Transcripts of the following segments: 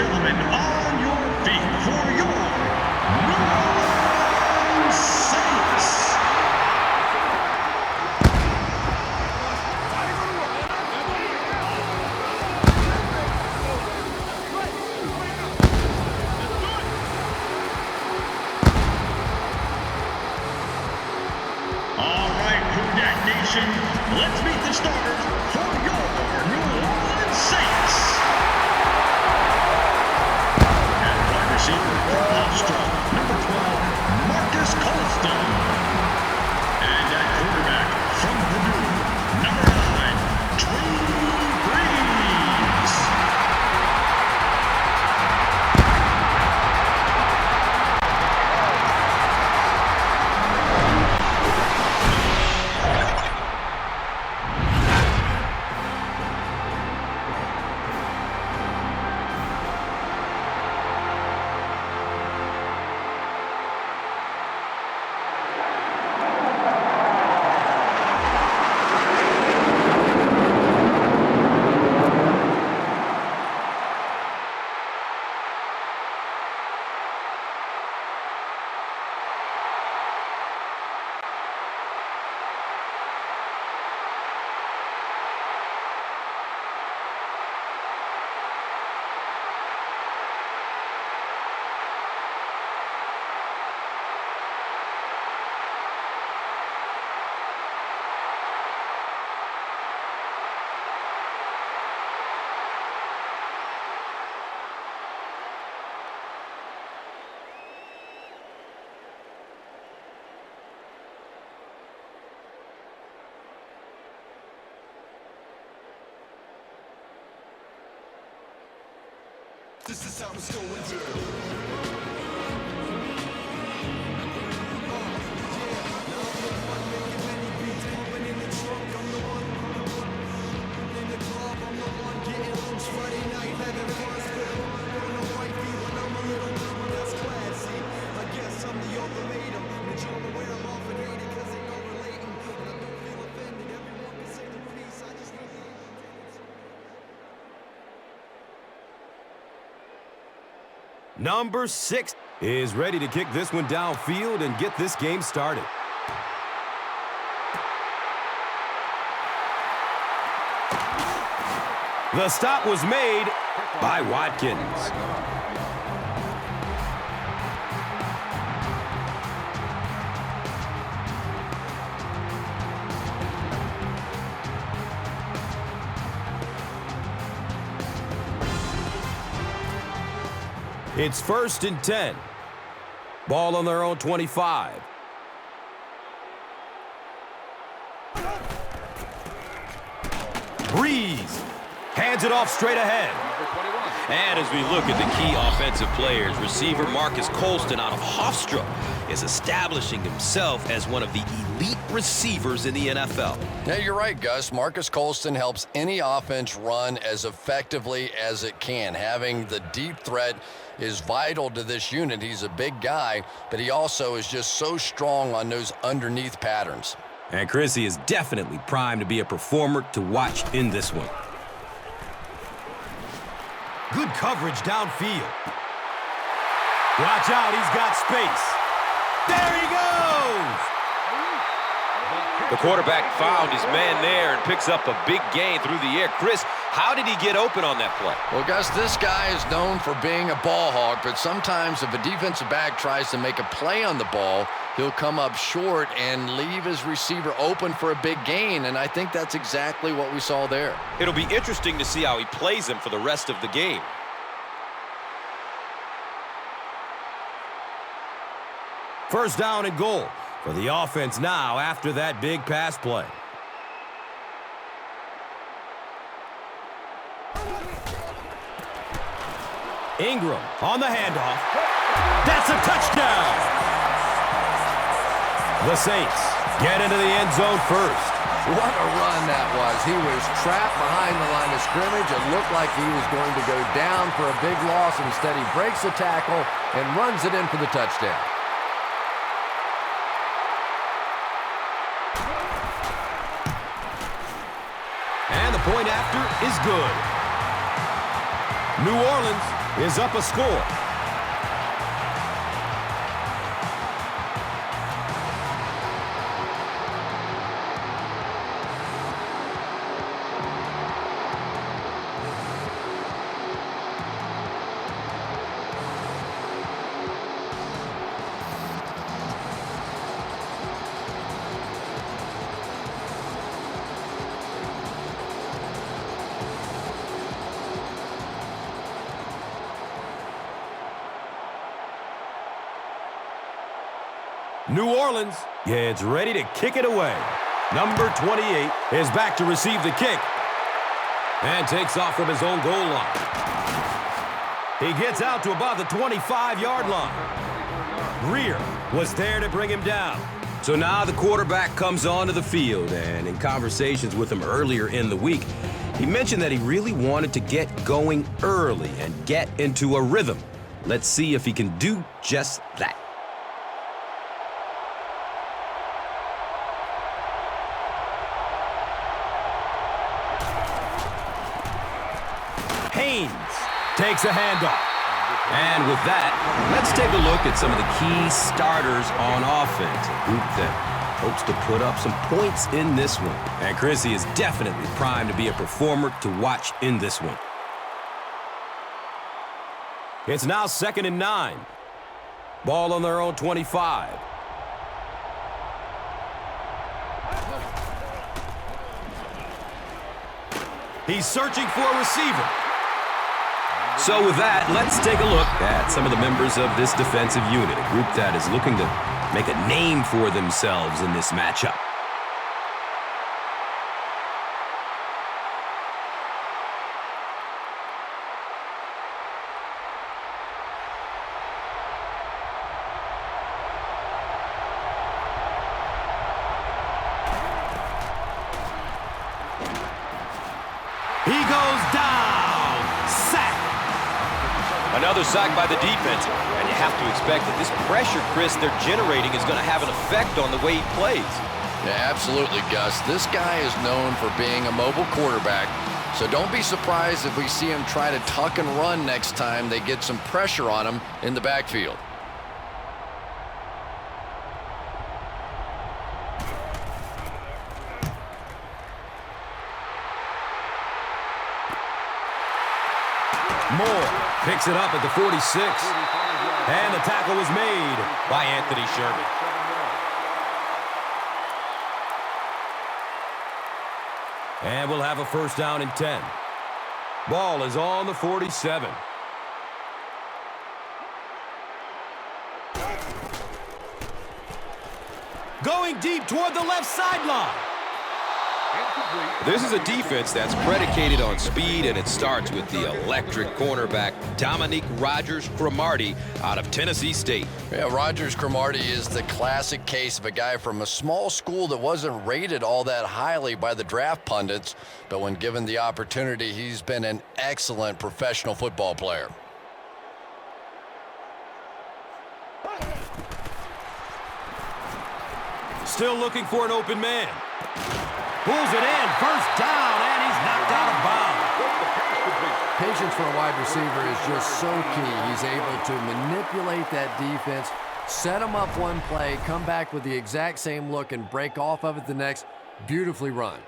gentlemen, on your feet for your New Orleans Saints. All right, Who Dat Nation, let's meet the starters for your New Orleans Saints. Receiver from Hofstra, number 12, Marcus Colston. And at quarterback from Purdue, number 9, Drew Brees. This is how it's going down. Number 6 is ready to kick this one downfield and get this game started. The stop was made by Watkins. It's 1st and 10. Ball on their own 25. Breeze hands it off straight ahead. And as we look at the key offensive players, receiver Marcus Colston out of Hofstra is establishing himself as one of the elite receivers in the NFL. Yeah, you're right, Gus. Marcus Colston helps any offense run as effectively as it can. Having the deep threat is vital to this unit. He's a big guy, but he also is just so strong on those underneath patterns. And Chrissy is definitely primed to be a performer to watch in this one. Good coverage downfield. Watch out, he's got space. There he goes! The quarterback found his man there and picks up a big gain through the air. Chris, how did he get open on that play? Well, Gus, this guy is known for being a ball hawk, but sometimes if a defensive back tries to make a play on the ball, he'll come up short and leave his receiver open for a big gain, and I think that's exactly what we saw there. It'll be interesting to see how he plays him for the rest of the game. First down and goal for the offense now after that big pass play. Ingram on the handoff. That's a touchdown! The Saints get into the end zone first. What a run that was. He was trapped behind the line of scrimmage. It looked like he was going to go down for a big loss. Instead, he breaks the tackle and runs it in for the touchdown. And the point after is good. New Orleans is up a score. New Orleans gets ready to kick it away. Number 28 is back to receive the kick and takes off from his own goal line. He gets out to about the 25-yard line. Greer was there to bring him down. So now the quarterback comes onto the field, and in conversations with him earlier in the week, he mentioned that he really wanted to get going early and get into a rhythm. Let's see if he can do just that. Takes a handoff. And with that, let's take a look at some of the key starters on offense. A group that hopes to put up some points in this one. And Chrissy is definitely primed to be a performer to watch in this one. It's now 2nd and 9. Ball on their own 25. He's searching for a receiver. So with that, let's take a look at some of the members of this defensive unit, a group that is looking to make a name for themselves in this matchup. He goes down. Sack. Another sack by the defense. And you have to expect that this pressure, Chris, they're generating is going to have an effect on the way he plays. Yeah, absolutely, Gus. This guy is known for being a mobile quarterback, so don't be surprised if we see him try to tuck and run next time they get some pressure on him in the backfield. Moore picks it up at the 46. And the tackle was made By Anthony Sherman. And we'll have a first down and 10. Ball is on the 47. Going deep toward the left sideline. This is a defense that's predicated on speed, and it starts with the electric cornerback, Dominique Rodgers-Cromartie out of Tennessee State. Yeah, Rodgers-Cromartie is the classic case of a guy from a small school that wasn't rated all that highly by the draft pundits, but when given the opportunity, he's been an excellent professional football player. Still looking for an open man. Pulls it in, first down, and he's knocked out of bounds. Patience for a wide receiver is just so key. He's able to manipulate that defense, set them up one play, come back with the exact same look, and break off of it the next. Beautifully run.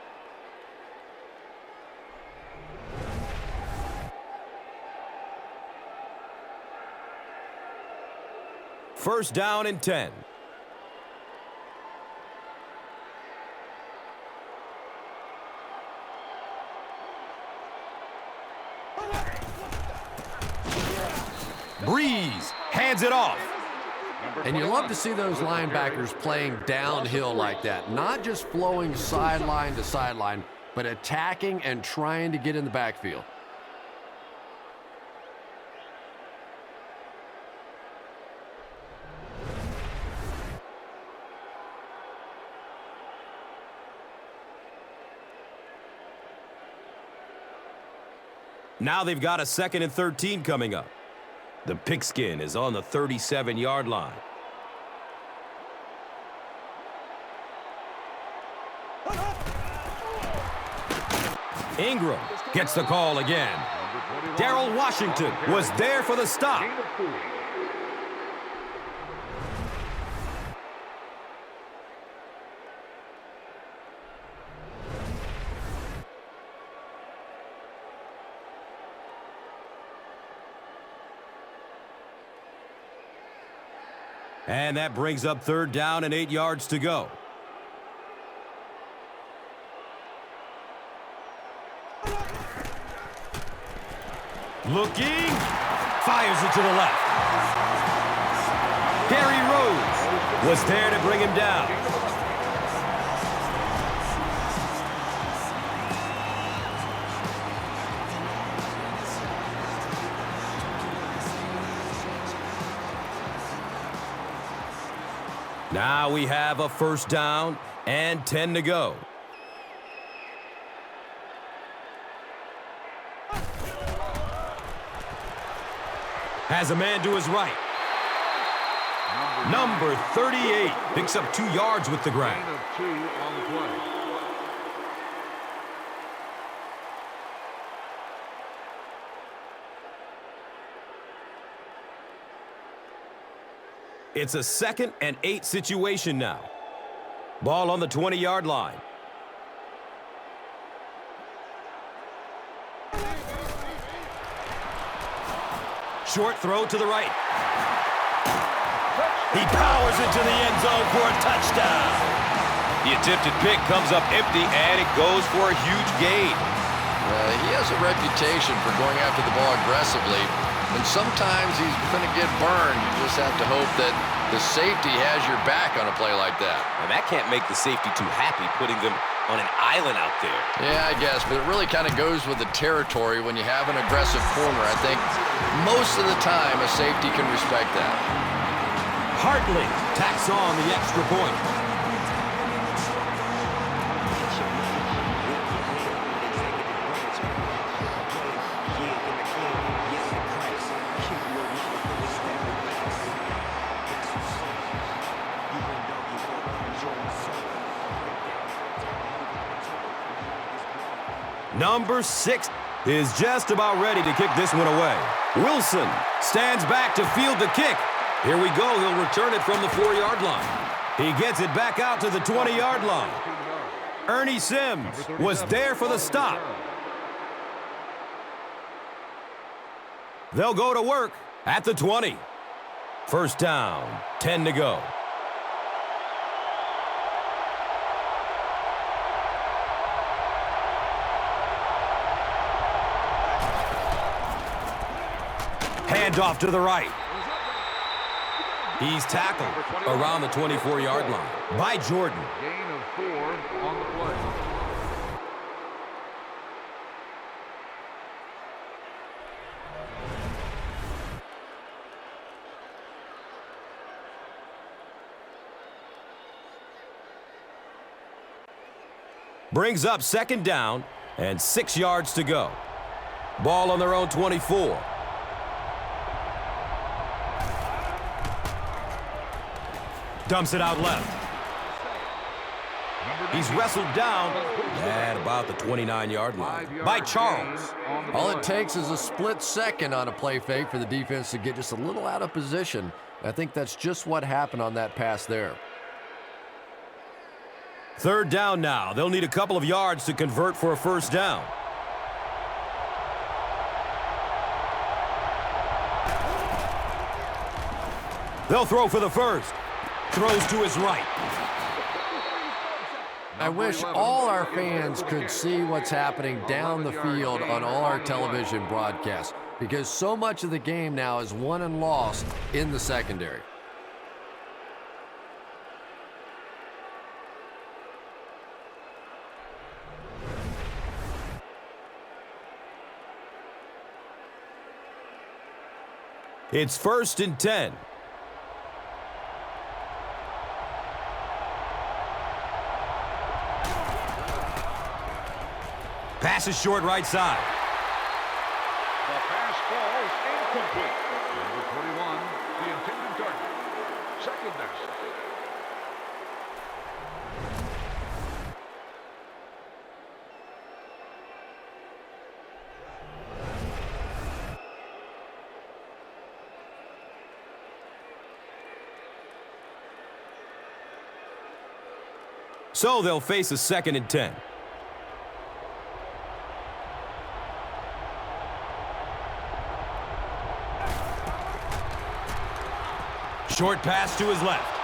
First down and 10. Breeze hands it off. And you love to see those linebackers playing downhill like that. Not just flowing sideline to sideline, but attacking and trying to get in the backfield. Now they've got a 2nd and 13 coming up. The pigskin is on the 37-yard line. Ingram gets the call again. Darrell Washington was there for the stop. And that brings up 3rd down and 8 yards to go. Looking, fires it to the left. Gary Rhodes was there to bring him down. Now we have a 1st down and 10 to go. Has a man to his right. Number 38 picks up 2 yards with the grab. It's a 2nd and 8 situation now. Ball on the 20-yard line. Short throw to the right. He powers into the end zone for a touchdown. The attempted pick comes up empty, and it goes for a huge gain. He has a reputation for going after the ball aggressively, and sometimes he's going to get burned. You just have to hope that the safety has your back on a play like that. And that can't make the safety too happy, putting them on an island out there. Yeah, I guess, but it really kind of goes with the territory when you have an aggressive corner. I think most of the time a safety can respect that. Hartley tacks on the extra point. Number 6 is just about ready to kick this one away. Wilson stands back to field the kick. Here we go. He'll return it from the 4-yard line. He gets it back out to the 20-yard line. Ernie Sims was there for the stop. They'll go to work at the 20. 1st down, 10 to go. Handoff to the right. He's tackled around the 24-yard line by Jordan. Gain of 4 on the play. Brings up 2nd down and 6 yards to go. Ball on their own 24. Dumps it out left. He's wrestled down at about the 29-yard line by Charles. All it takes is a split second on a play fake for the defense to get just a little out of position. I think that's just what happened on that pass there. 3rd down now. They'll need a couple of yards to convert for a 1st down. They'll throw for the 1st. Throws to his right. I wish all our fans could see what's happening down the field on all our television broadcasts, because so much of the game now is won and lost in the secondary. It's 1st and 10. Pass is short right side. The pass falls incomplete. Number 21, the intended target. 2nd down. So they'll face a 2nd and 10. Short pass to his left.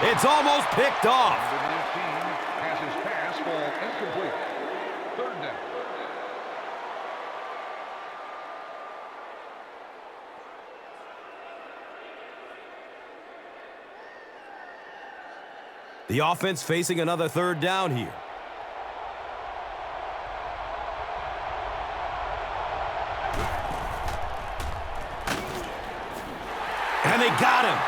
It's almost picked off. Number 19 has his pass fall incomplete. 3rd down. The offense facing another 3rd down here. And they got him.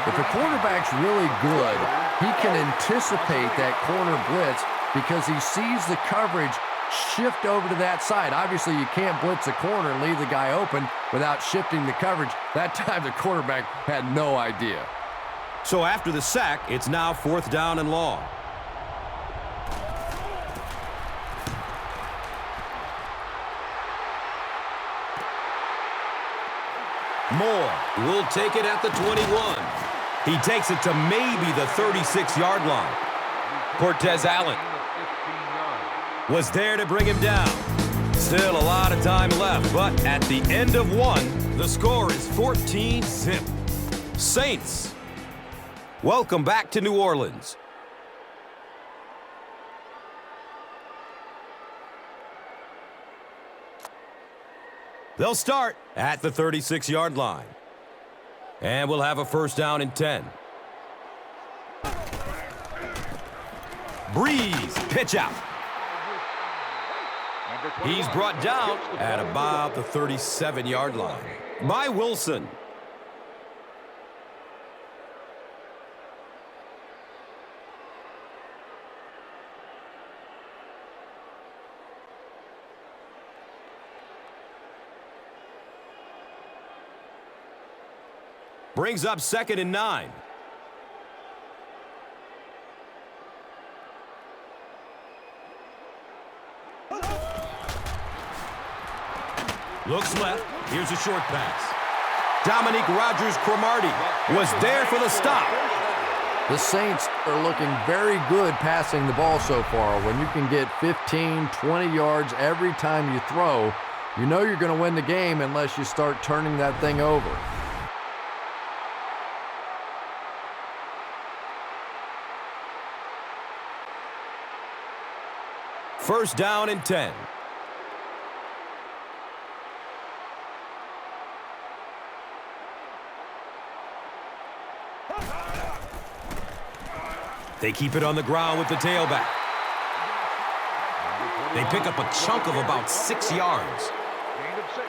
If the quarterback's really good, he can anticipate that corner blitz because he sees the coverage shift over to that side. Obviously, you can't blitz a corner and leave the guy open without shifting the coverage. That time, the quarterback had no idea. So after the sack, it's now 4th down and long. Moore will take it at the 21. He takes it to maybe the 36-yard line. Cortez Allen was there to bring him down. Still a lot of time left, but at the end of 1, the score is 14-zip. Saints, welcome back to New Orleans. They'll start at the 36-yard line. And we'll have a 1st down and 10. Breeze, pitch out. He's brought down at about the 37-yard line by Wilson. Brings up 2nd and 9. Looks left. Here's a short pass. Dominique Rodgers-Cromartie was there for the stop. The Saints are looking very good passing the ball so far. When you can get 15, 20 yards every time you throw, you know you're going to win the game unless you start turning that thing over. First down and 10. They keep it on the ground with the tailback. They pick up a chunk of about 6 yards. Gain of 6.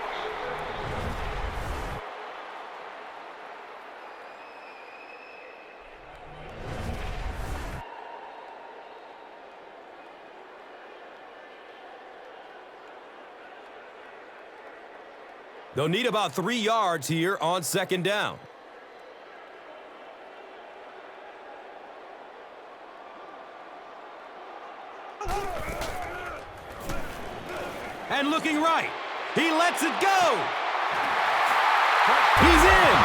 They'll need about 3 yards here on 2nd down. And looking right. He lets it go. He's in.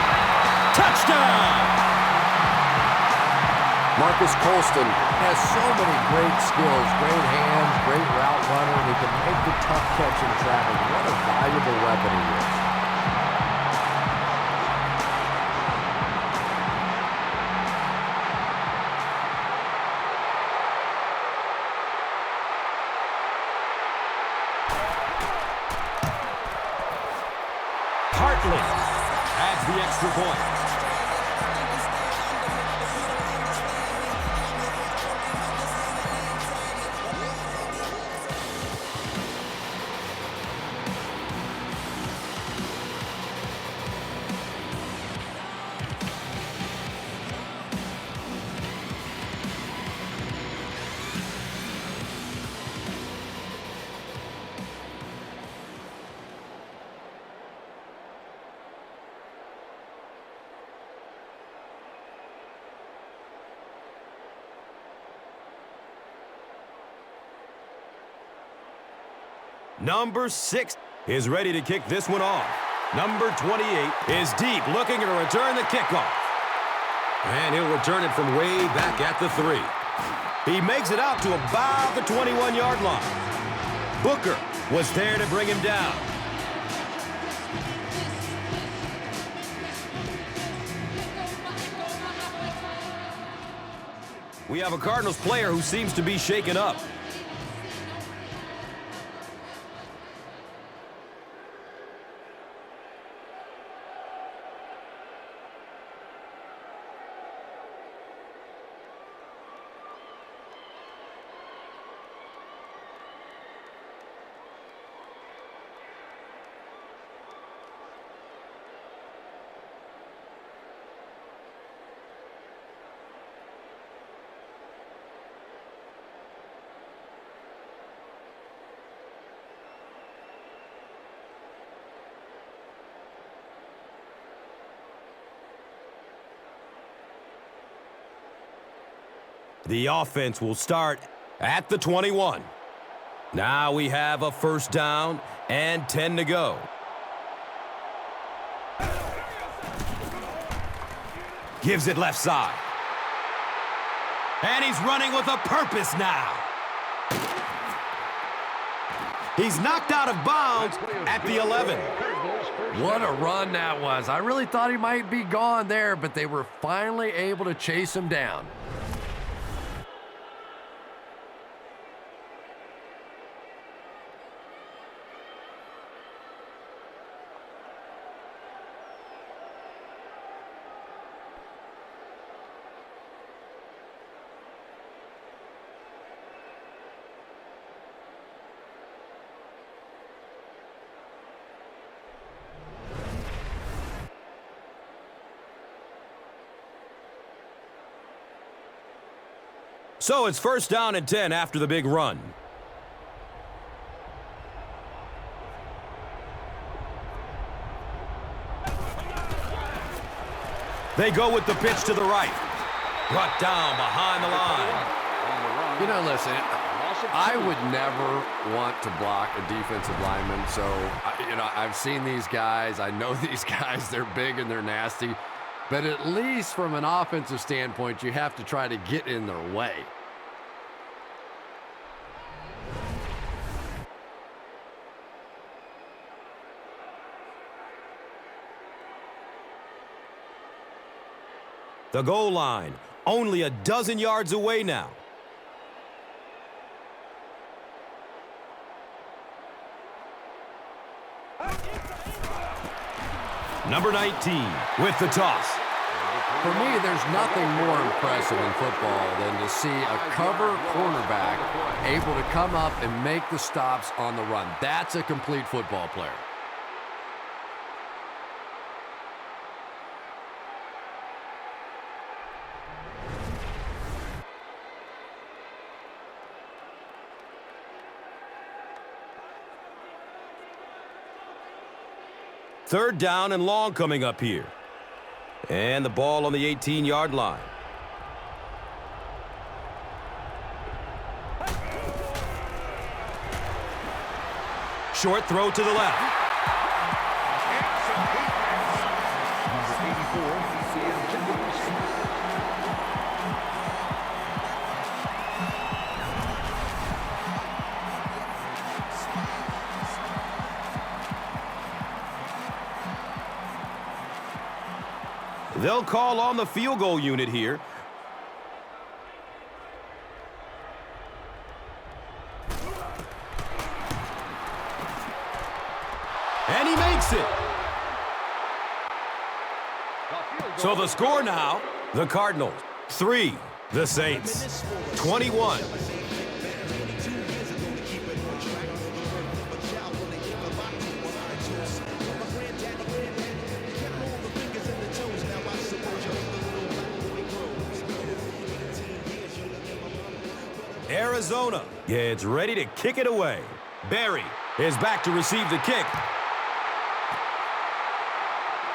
Touchdown. Marcus Colston has so many great skills, great hands, great route runner, and he can make the tough catch in traffic. What a valuable weapon he is. Hartley adds the extra point. Number 6 is ready to kick this one off. Number 28 is deep, looking to return the kickoff. And he'll return it from way back at the 3. He makes it out to about the 21-yard line. Booker was there to bring him down. We have a Cardinals player who seems to be shaken up. The offense will start at the 21. Now we have a first down and 10 to go. Gives it left side. And he's running with a purpose now. He's knocked out of bounds at the 11. What a run that was. I really thought he might be gone there, but they were finally able to chase him down. So it's first down and 10 after the big run. They go with the pitch to the right. Brought down behind the line. You know, listen, I would never want to block a defensive lineman. So, I've seen these guys. I know these guys. They're big and they're nasty. But at least from an offensive standpoint, you have to try to get in their way. The goal line, only a dozen yards away now. Number 19 with the toss. For me, there's nothing more impressive in football than to see a cover cornerback able to come up and make the stops on the run. That's a complete football player. Third down and long coming up here. And the ball on the 18-yard line. Short throw to the left. They'll call on the field goal unit here. And he makes it. So the score now, the Cardinals 3, the Saints 21. Arizona gets ready to kick it away. Barry is back to receive the kick.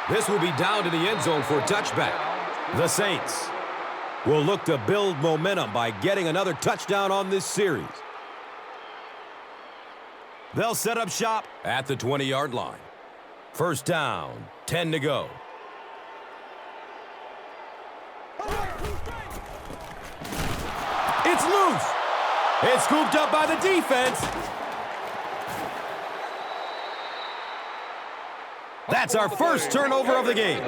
This will be down to the end zone for a touchback. The Saints will look to build momentum by getting another touchdown on this series. They'll set up shop at the 20-yard line. First down, 10 to go. It's loose. It's scooped up by the defense. That's our first turnover of the game.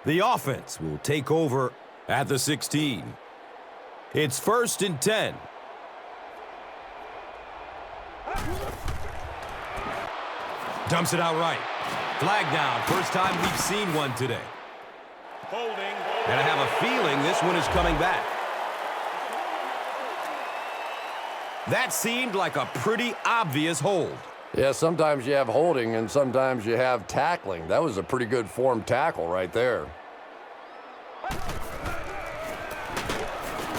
The offense will take over at the 16. It's 1st and 10. Dumps it out right. Flag down. First time we've seen one today. Holding. And I have a feeling this one is coming back. That seemed like a pretty obvious hold. Yeah, sometimes you have holding and sometimes you have tackling. That was a pretty good form tackle right there.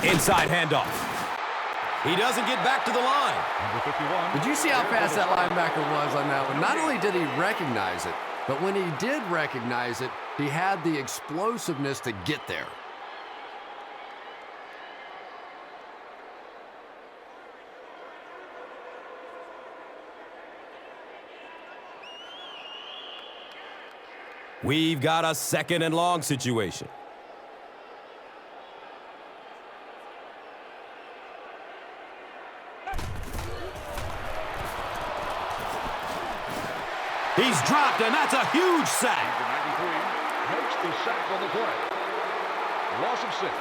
Inside handoff. He doesn't get back to the line. Number 51. Did you see how fast that linebacker was on that one? Not only did he recognize it, but when he did recognize it, he had the explosiveness to get there. We've got a 2nd and long situation. He's dropped, and that's a huge sack. Number 93 makes the sack on the play. Loss of 6.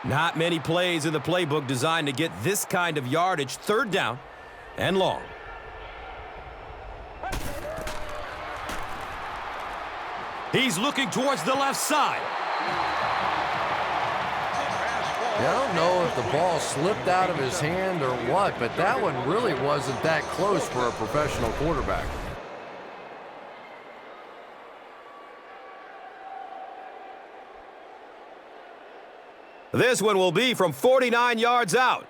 Not many plays in the playbook designed to get this kind of yardage. 3rd down and long. He's looking towards the left side. Yeah, I don't know if the ball slipped out of his hand or what, but that one really wasn't that close for a professional quarterback. This one will be from 49 yards out.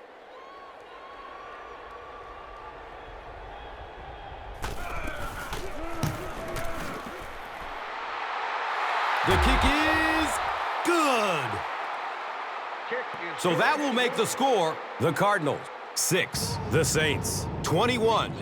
The kick is good. So that will make the score the Cardinals 6, the Saints 21.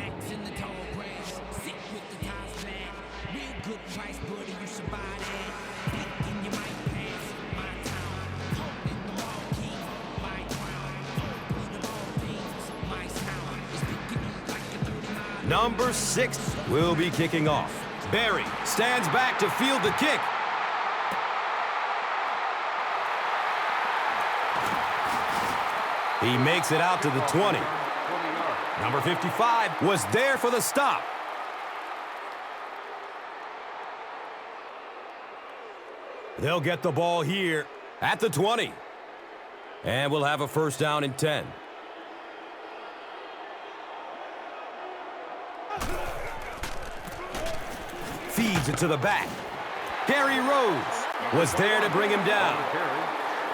Number 6 will be kicking off. Barry stands back to field the kick. He makes it out to the 20. Number 55 was there for the stop. They'll get the ball here at the 20. And we'll have a 1st down and 10. Feeds it to the back. Gary Rhodes was there to bring him down.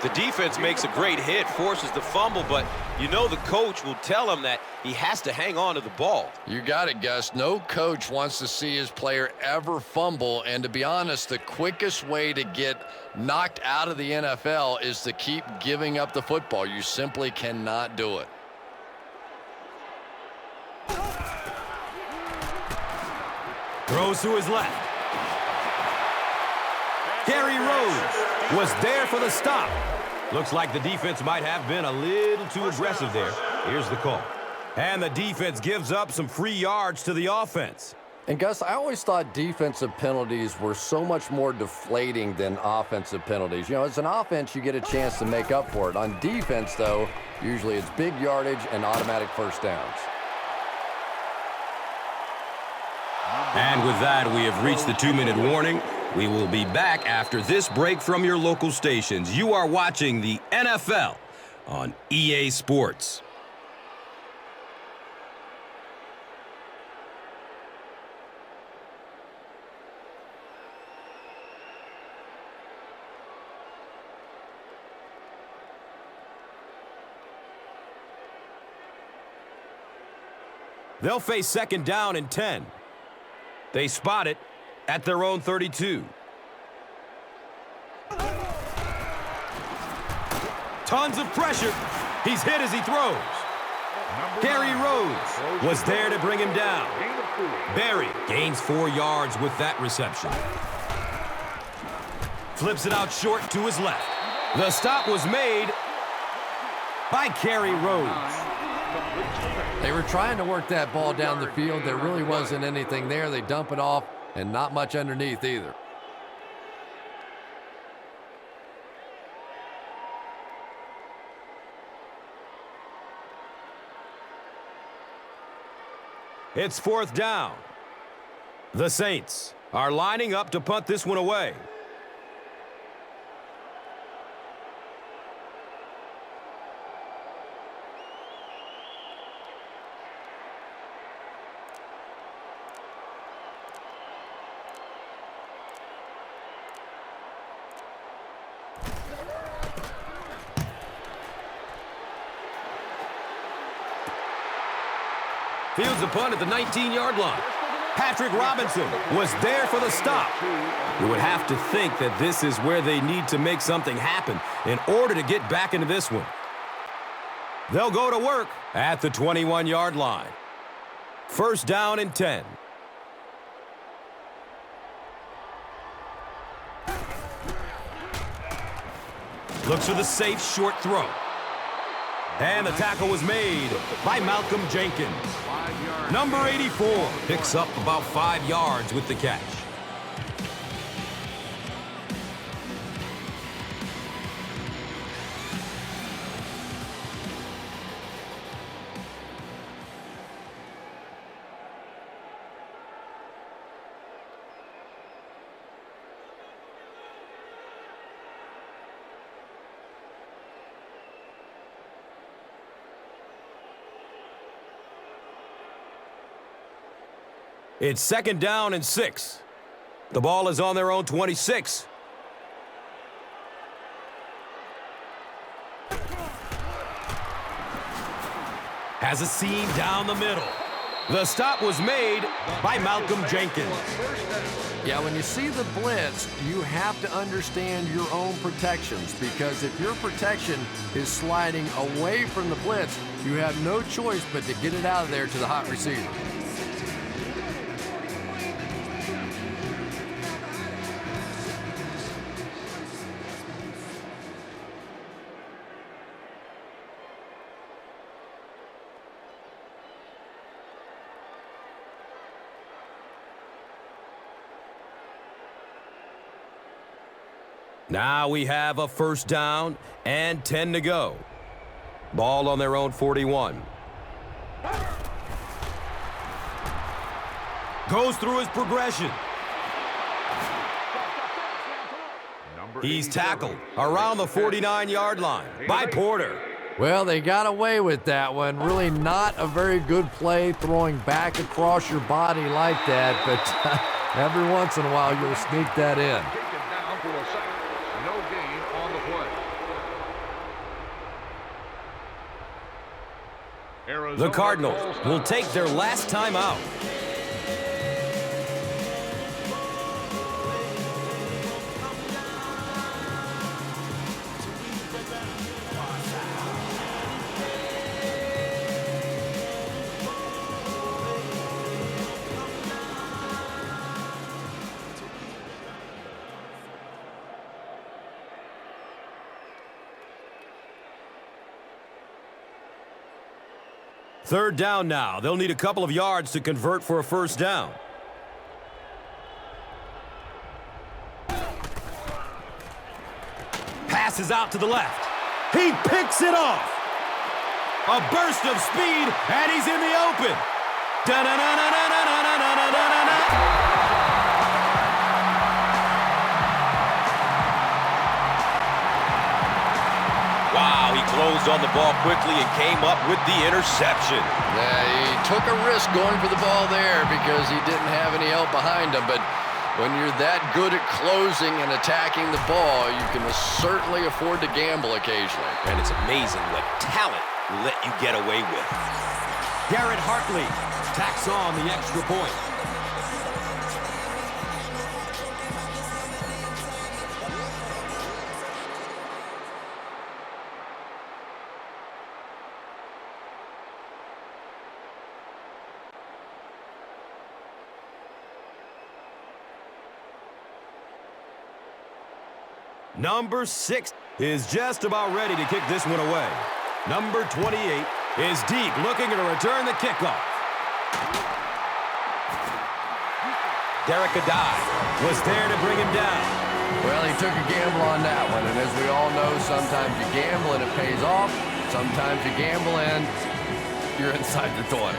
The defense makes a great hit, forces the fumble, but you know the coach will tell him that he has to hang on to the ball. You got it, Gus. No coach wants to see his player ever fumble, and to be honest, the quickest way to get knocked out of the NFL is to keep giving up the football. You simply cannot do it. Throws to his left. Gary Rhodes was there for the stop. Looks like the defense might have been a little too aggressive there. Here's the call. And the defense gives up some free yards to the offense. And Gus, I always thought defensive penalties were so much more deflating than offensive penalties. You know, as an offense, you get a chance to make up for it. On defense, though, usually it's big yardage and automatic 1st downs. And with that, we have reached the 2-minute warning. We will be back after this break from your local stations. You are watching the NFL on EA Sports. They'll face 2nd down and 10. They spot it at their own 32. Tons of pressure. He's hit as he throws. Gary Rhodes was there to bring him down. Barry gains 4 yards with that reception. Flips it out short to his left. The stop was made by Gary Rhodes. They were trying to work that ball down the field. There really wasn't anything there. They dump it off, and not much underneath either. It's 4th down. The Saints are lining up to punt this one away. Fields a punt at the 19-yard line. Patrick Robinson was there for the stop. You would have to think that this is where they need to make something happen in order to get back into this one. They'll go to work at the 21-yard line. 1st down and 10. Looks for the safe short throw. And the tackle was made by Malcolm Jenkins. Number 84 picks up about 5 yards with the catch. It's 2nd down and 6. The ball is on their own 26. Has a seam down the middle. The stop was made by Malcolm Jenkins. Yeah, when you see the blitz, you have to understand your own protections, because if your protection is sliding away from the blitz, you have no choice but to get it out of there to the hot receiver. Now we have a 1st down and 10 to go. Ball on their own 41. Goes through his progression. He's tackled around the 49-yard line by Porter. Well, they got away with that one. Really not a very good play throwing back across your body like that, but every once in a while you'll sneak that in. The Cardinals will take their last time out. Third down now. They'll need a couple of yards to convert for a 1st down. Passes out to the left. He picks it off. A burst of speed, and he's in the open. Da-da-da-da-da-da-da-da-da-da-da. Wow, he closed on the ball quickly and came up with the interception. Yeah, he took a risk going for the ball there because he didn't have any help behind him. But when you're that good at closing and attacking the ball, you can certainly afford to gamble occasionally. And it's amazing what talent will let you get away with. Garrett Hartley tacks on the extra point. Number 6 is just about ready to kick this one away. Number 28 is deep, looking to return the kickoff. Derek Adai was there to bring him down. Well, he took a gamble on that one, and as we all know, sometimes you gamble and it pays off. Sometimes you gamble and you're inside the 20.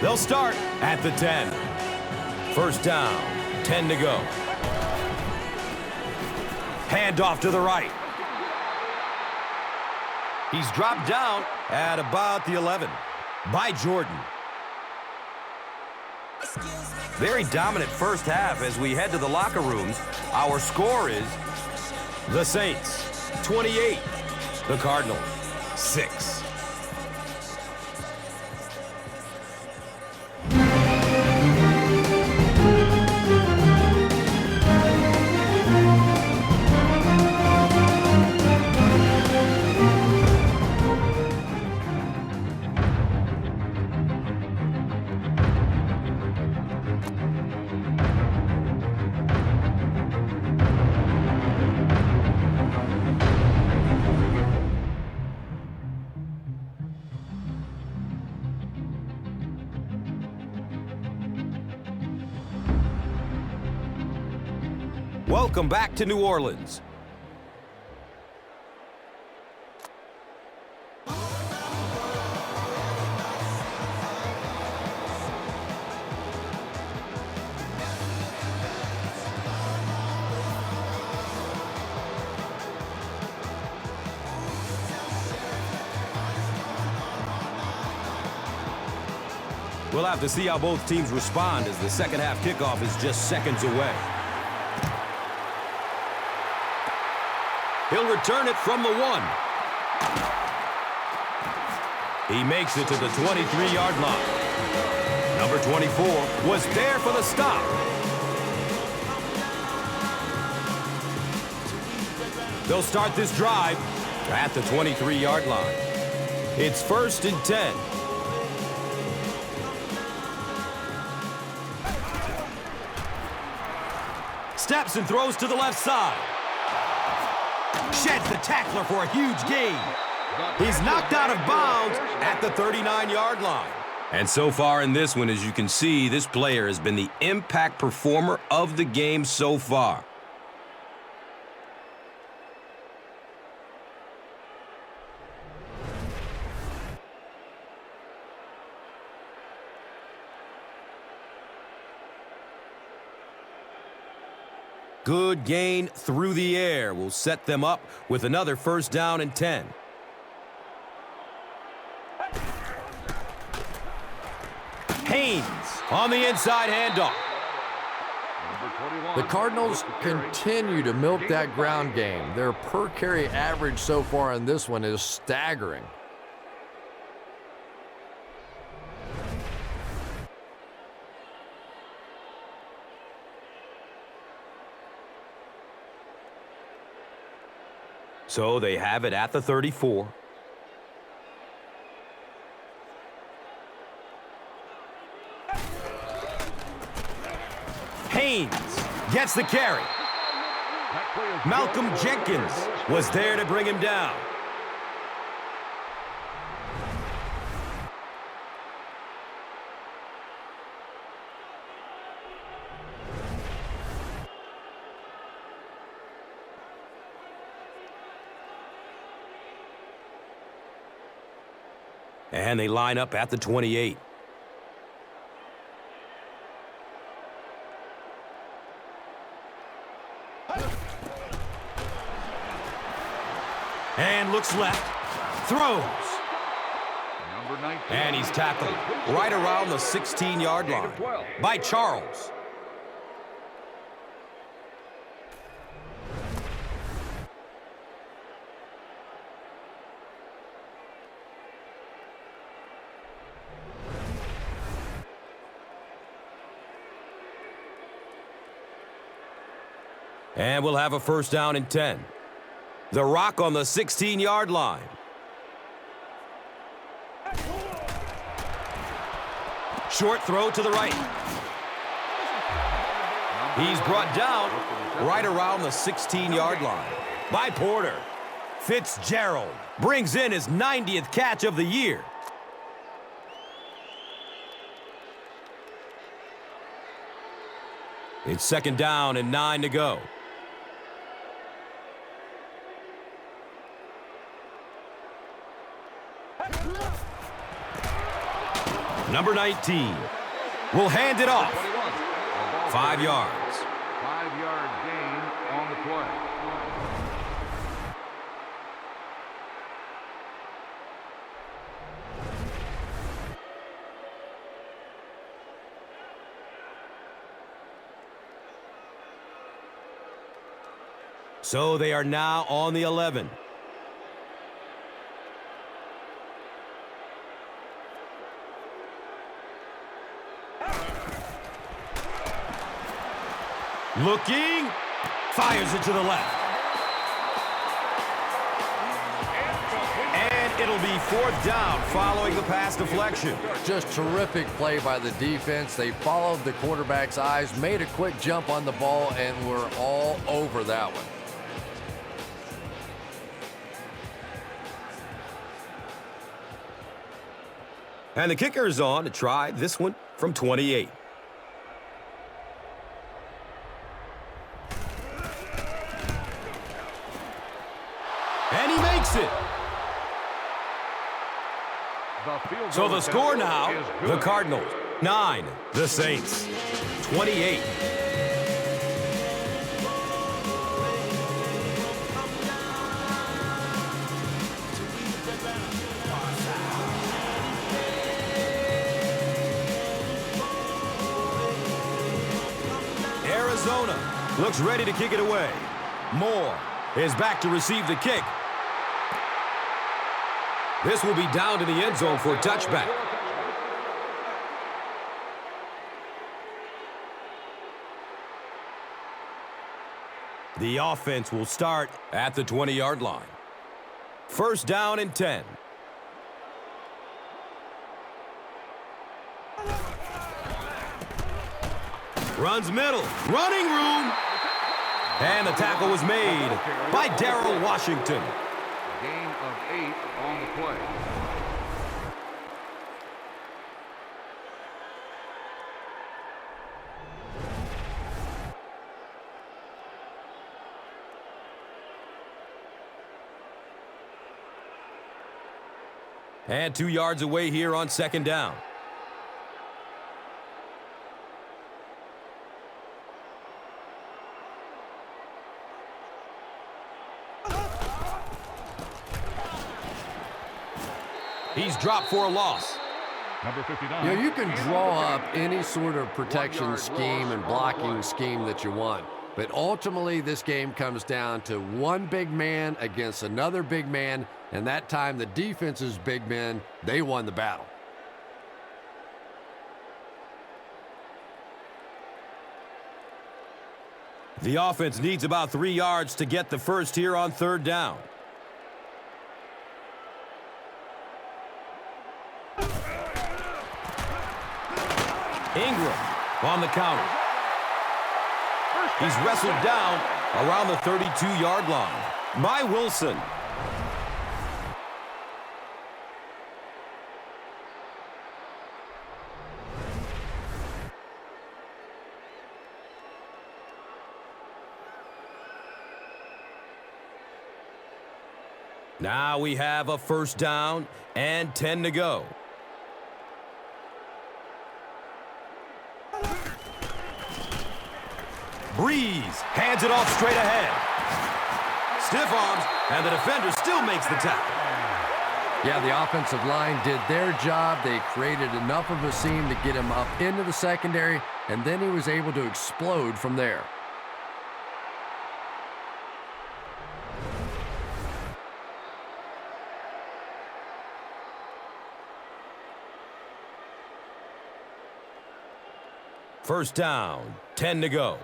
They'll start at the 10. First down, 10 to go. Hand off to the right. He's dropped down at about the 11 by Jordan. Very dominant first half as we head to the locker rooms. Our score is the Saints 28, the Cardinals 6. Welcome back to New Orleans. We'll have to see how both teams respond as the second half kickoff is just seconds away. He'll return it from the 1. He makes it to the 23-yard line. Number 24 was there for the stop. They'll start this drive at the 23-yard line. It's 1st and 10. Steps and throws to the left side. Sheds the tackler for a huge gain. He's knocked out of bounds at the 39-yard line. And so far in this one, as you can see, this player has been the impact performer of the game so far. Good gain through the air will set them up with another 1st down and 10. Haynes on the inside handoff. The Cardinals continue to milk that ground game. Their per carry average so far in this one is staggering. So they have it at the 34. Haynes gets the carry. Malcolm Jenkins was there to bring him down. And they line up at the 28. And looks left. Throws. And he's tackled right around the 16-yard line by Charles. And we'll have a 1st down and 10. The Rock on the 16-yard line. Short throw to the right. He's brought down right around the 16-yard line. by Porter. Fitzgerald brings in his 90th catch of the year. It's 2nd down and 9 to go. Number 19 will hand it off. 5 yards. 5-yard gain on the play. So they are now on the 11. Looking, fires it to the left. And it'll be 4th down following the pass deflection. Just terrific play by the defense. They followed the quarterback's eyes, made a quick jump on the ball, and were all over that one. And the kicker is on to try this one from 28. And he makes it. So the score now, the Cardinals 9, the Saints 28. Arizona looks ready to kick it away. Moore is back to receive the kick. This will be down to the end zone for a touchback. The offense will start at the 20-yard line. 1st down and 10. Runs middle, running room. And the tackle was made by Darrell Washington. Gain of 8 on the play. And 2 yards away here on 2nd down. He's dropped for a loss. Number 59. You know, you can draw up any sort of protection scheme and blocking scheme that you want. But ultimately, this game comes down to one big man against another big man. And that time, the defense's big men, they won the battle. The offense needs about 3 yards to get the first here on 3rd down. Ingram on the counter. He's wrestled down around the 32-yard line by Wilson. Now we have a 1st down and 10 to go. Breeze hands it off straight ahead. Stiff arms, and the defender still makes the tackle. Yeah, the offensive line did their job. They created enough of a seam to get him up into the secondary, and then he was able to explode from there. First down, 10 to go.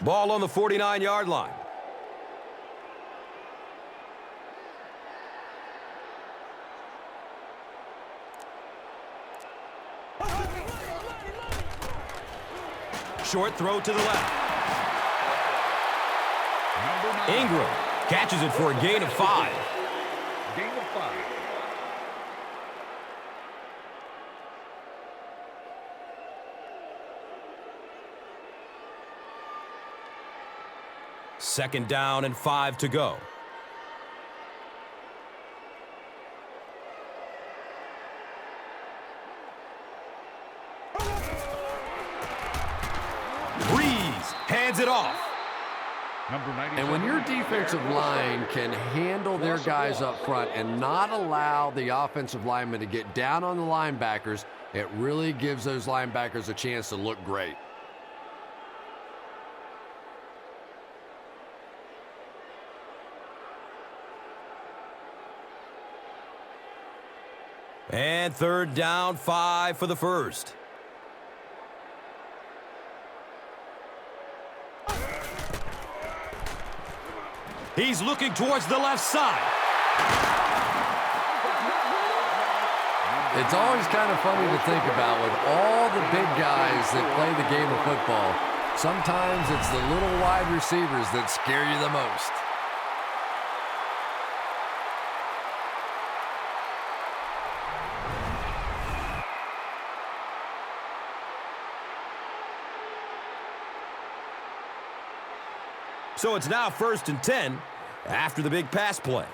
Ball on the 49-yard line. Short throw to the left. Ingram Catches it for a gain of 5. Gain of 5. Second down and 5 to go. Breeze hands it off. Number 97. And when your defensive line can handle their guys up front and not allow the offensive linemen to get down on the linebackers, it really gives those linebackers a chance to look great. And third down, 5 for the first. He's looking towards the left side. It's always kind of funny to think about with all the big guys that play the game of football. Sometimes it's the little wide receivers that scare you the most. So it's now 1st and 10 after the big pass play.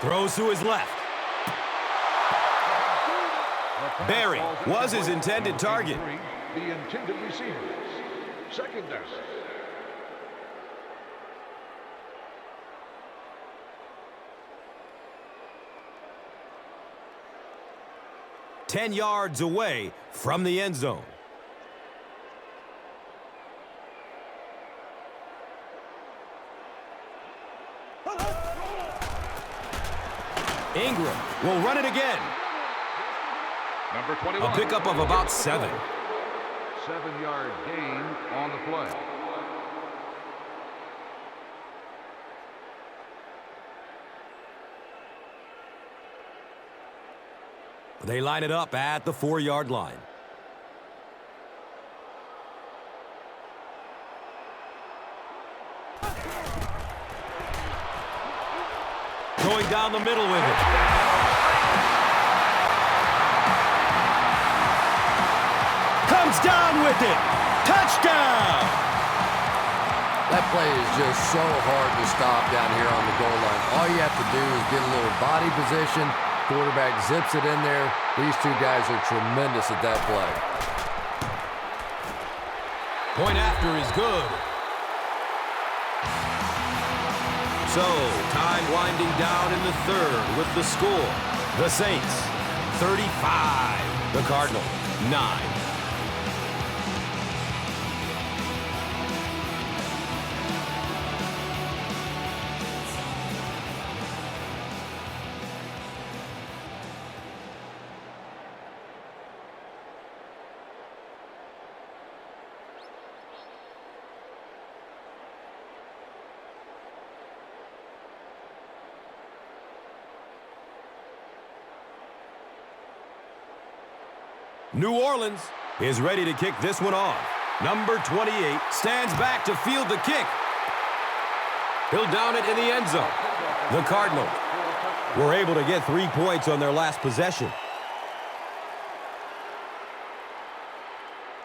Throws to his left. Barry was his intended target. The intended receivers. Second down. Ten yards away from the end zone. Ingram will run it again. Number 21. A pickup of about 7. 7-yard gain on the play. They line it up at the 4-yard line. Going down the middle with it. Comes down with it. Touchdown! That play is just so hard to stop down here on the goal line. All you have to do is get a little body position. Quarterback zips it in there. These two guys are tremendous at that play. Point after is good. So, time winding down in the third with the score. The Saints, 35. The Cardinals, 9. New Orleans is ready to kick this one off. Number 28 stands back to field the kick. He'll down it in the end zone. The Cardinals were able to get 3 points on their last possession.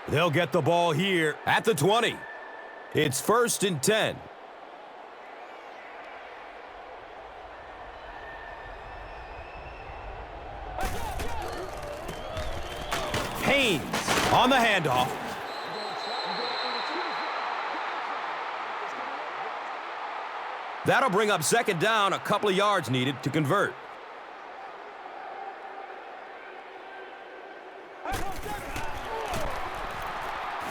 They'll get the ball here at the 20. It's 1st and 10. Haynes on the handoff. That'll bring up 2nd down, a couple of yards needed to convert.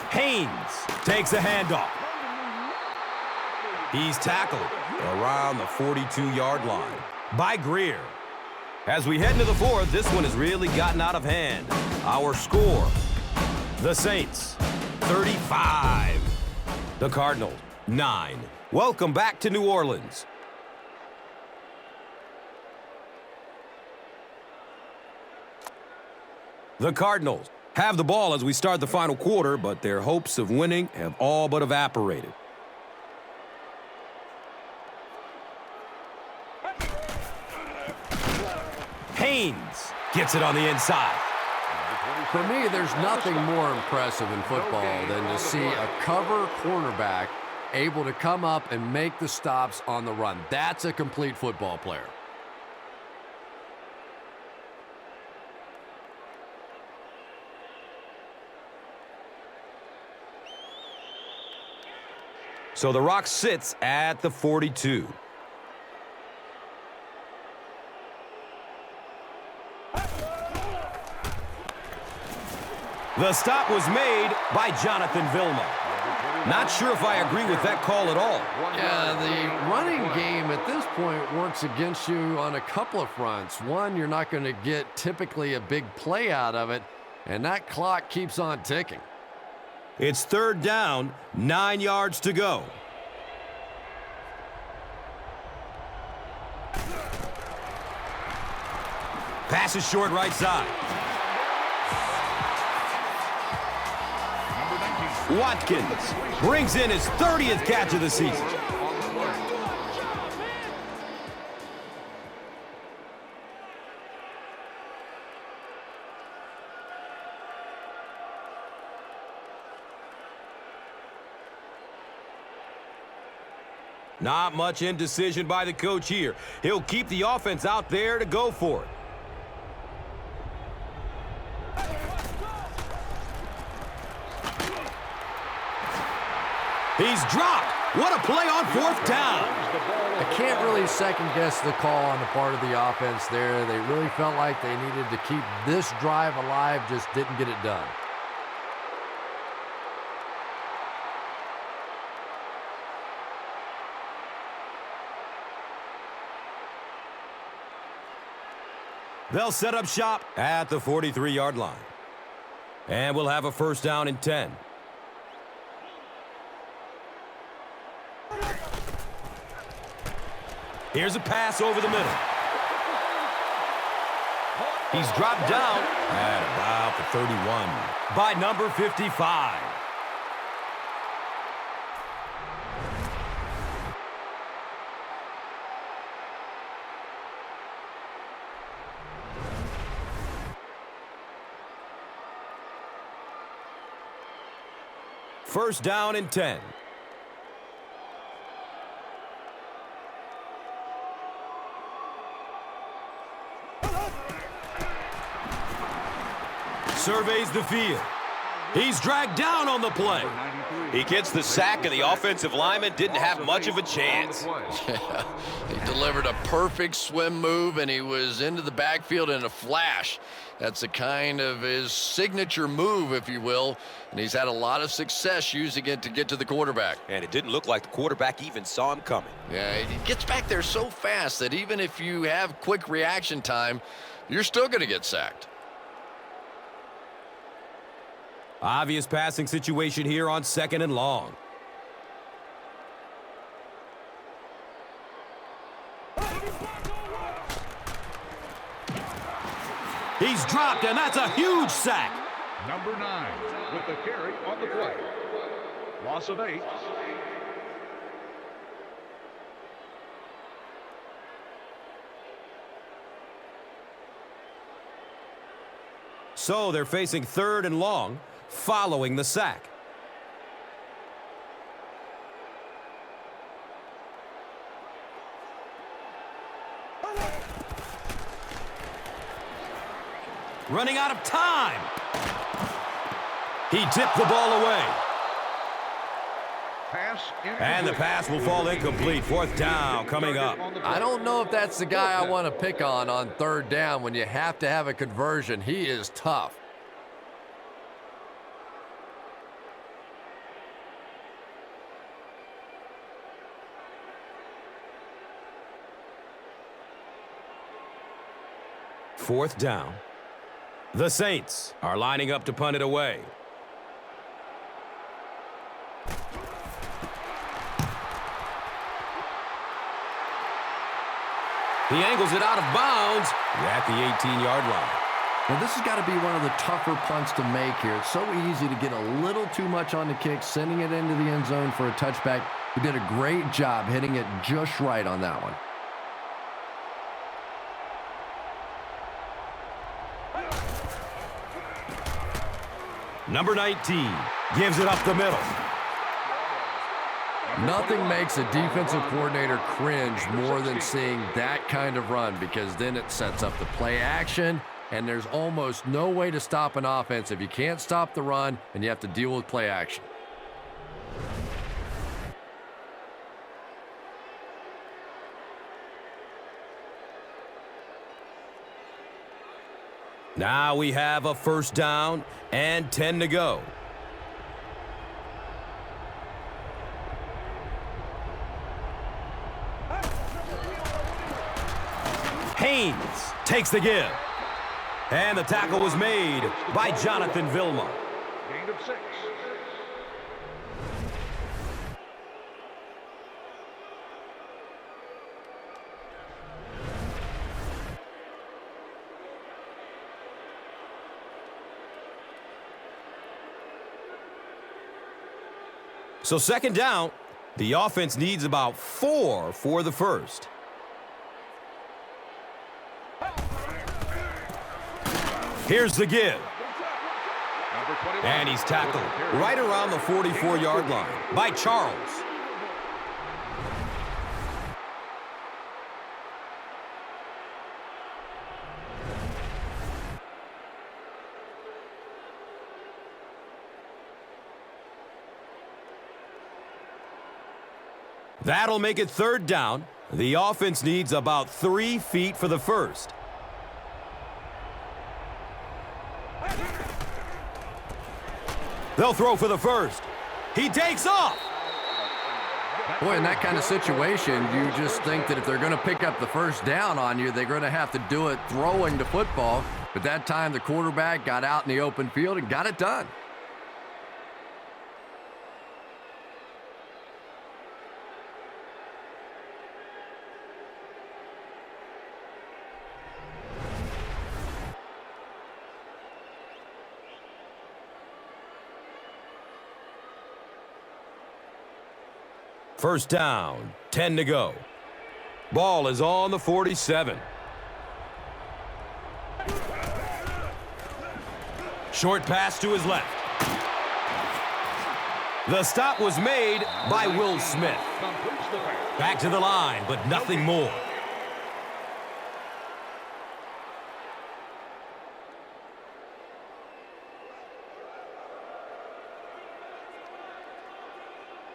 Haynes takes a handoff. He's tackled around the 42-yard line by Greer. As we head into the 4th, this one has really gotten out of hand. Our score, the Saints, 35. The Cardinals, 9. Welcome back to New Orleans. The Cardinals have the ball as we start the final quarter, but their hopes of winning have all but evaporated. Haynes gets it on the inside. For me, there's nothing more impressive in football than to see a cover cornerback able to come up and make the stops on the run. That's a complete football player. So the Rock sits at the 42. The stop was made by Jonathan Vilma. Not sure if I agree with that call at all. Yeah, the running game at this point works against you on a couple of fronts. One, you're not going to get typically a big play out of it, and that clock keeps on ticking. It's third down, 9 yards to go. Pass is short right side. Watkins brings in his 30th catch of the season. Not much indecision by the coach here. He'll keep the offense out there to go for it. He's dropped. What a play on fourth down. I can't really second-guess the call on the part of the offense there. They really felt like they needed to keep this drive alive, just didn't get it done. They'll set up shop at the 43-yard line. And we'll have a first down and 10. Here's a pass over the middle. He's dropped down at about the 31 by number 55. First down and 10. Surveys the field. He's dragged down on the play. He gets the sack, and the offensive lineman didn't have much of a chance. Yeah, he delivered a perfect swim move, and he was into the backfield in a flash. That's a kind of his signature move, if you will, and he's had a lot of success using it to get to the quarterback. And it didn't look like the quarterback even saw him coming. Yeah, he gets back there so fast that even if you have quick reaction time, you're still going to get sacked. Obvious passing situation here on second and long. He's dropped, and that's a huge sack. Number 9 with the carry on the play. Loss of 8. So they're facing third and long following the sack. Running out of time. He tipped the ball away. And the pass will fall incomplete. Fourth down coming up. I don't know if that's the guy I want to pick on third down when you have to have a conversion. He is tough. Fourth down. The Saints are lining up to punt it away. He angles it out of bounds at the 18-yard line. Now, this has got to be one of the tougher punts to make here. It's so easy to get a little too much on the kick, sending it into the end zone for a touchback. He did a great job hitting it just right on that one. Number 19 gives it up the middle. Nothing makes a defensive coordinator cringe more than seeing that kind of run, because then it sets up the play action, and there's almost no way to stop an offense if you can't stop the run and you have to deal with play action. Now we have a first down and 10 to go. Haynes takes the give. And the tackle was made by Jonathan Vilma. Gain of 6. So second down, the offense needs about 4 for the first. Here's the give. And he's tackled right around the 44-yard line by Charles. That'll make it third down. The offense needs about 3 feet for the first. They'll throw for the first. He takes off. Boy, in that kind of situation, you just think that if they're going to pick up the first down on you, they're going to have to do it throwing the football. But that time, the quarterback got out in the open field and got it done. First down, 10 to go. Ball is on the 47. Short pass to his left. The stop was made by Will Smith. Back to the line, but nothing more.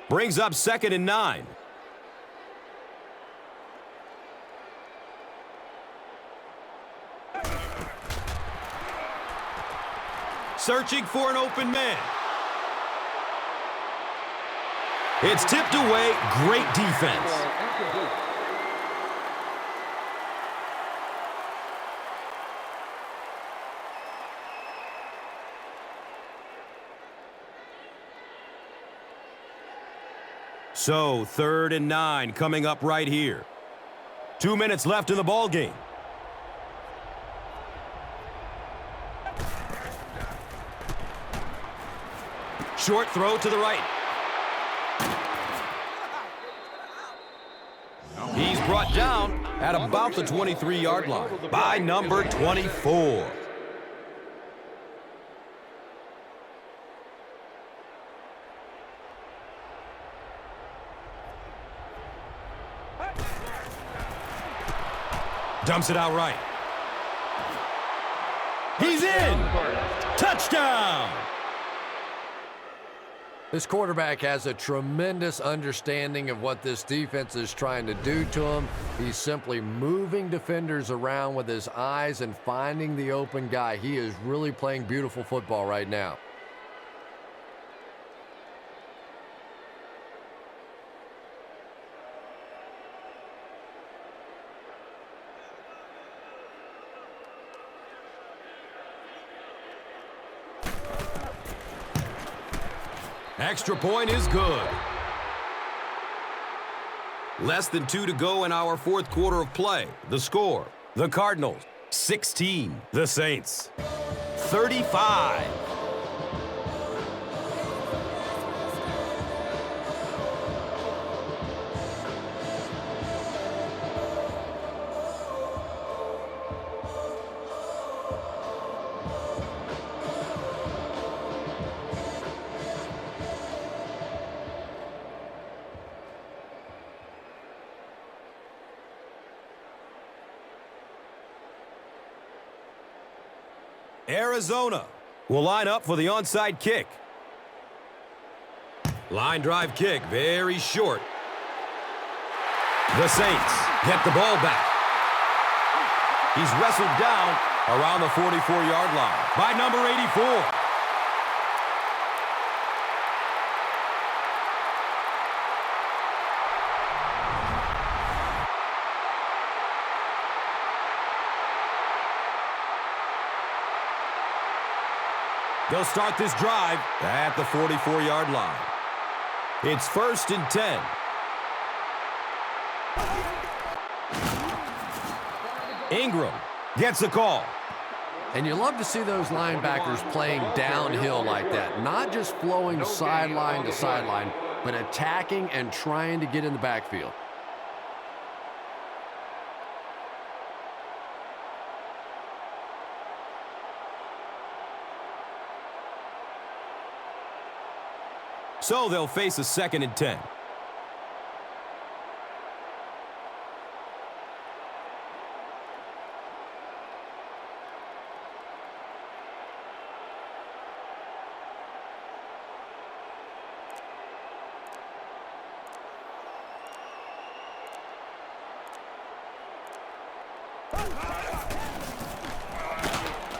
Brings up 2nd and 9. Searching for an open man. It's tipped away. Great defense. So, 3rd and 9 coming up right here. 2 minutes left in the ball game. Short throw to the right. He's brought down at about the 23-yard line by number 24. Dumps it out right. He's in! Touchdown! This quarterback has a tremendous understanding of what this defense is trying to do to him. He's simply moving defenders around with his eyes and finding the open guy. He is really playing beautiful football right now. Extra point is good. Less than 2 to go in our 4th quarter of play. The score, the Cardinals 16, the Saints. 35. Arizona will line up for the onside kick. Line drive kick, very short. The Saints get the ball back. He's wrestled down around the 44-yard line by number 84. They'll start this drive at the 44-yard line. It's 1st and 10. Ingram gets the call. And you love to see those linebackers playing downhill like that. Not just flowing sideline to sideline, but attacking and trying to get in the backfield. So they'll face a 2nd and 10.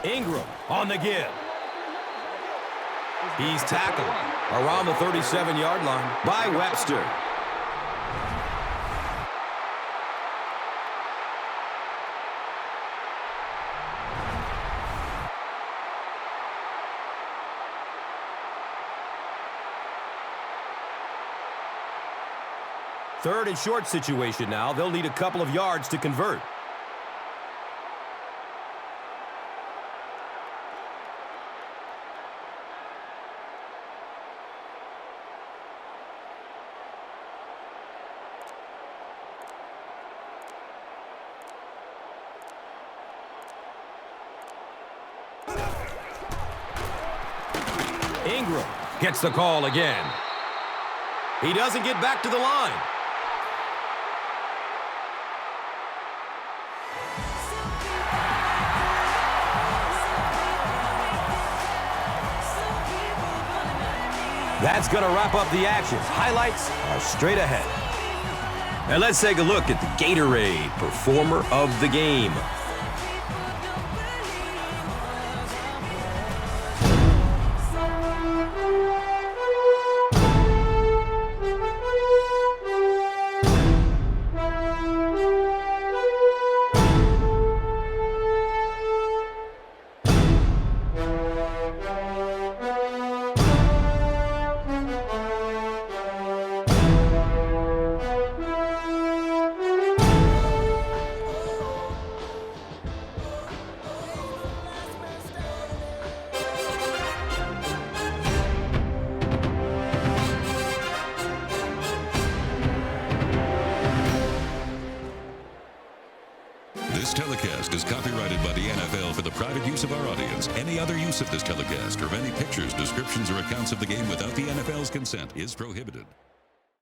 Ingram on the give. He's tackled around the 37-yard line by Webster. Third and short situation now. They'll need a couple of yards to convert. Ingram gets the call again. He doesn't get back to the line. That's going to wrap up the action. Highlights are straight ahead. And let's take a look at the Gatorade Performer of the Game. This telecast is copyrighted by the NFL for the private use of our audience. Any other use of this telecast or of any pictures, descriptions, or accounts of the game without the NFL's consent is prohibited.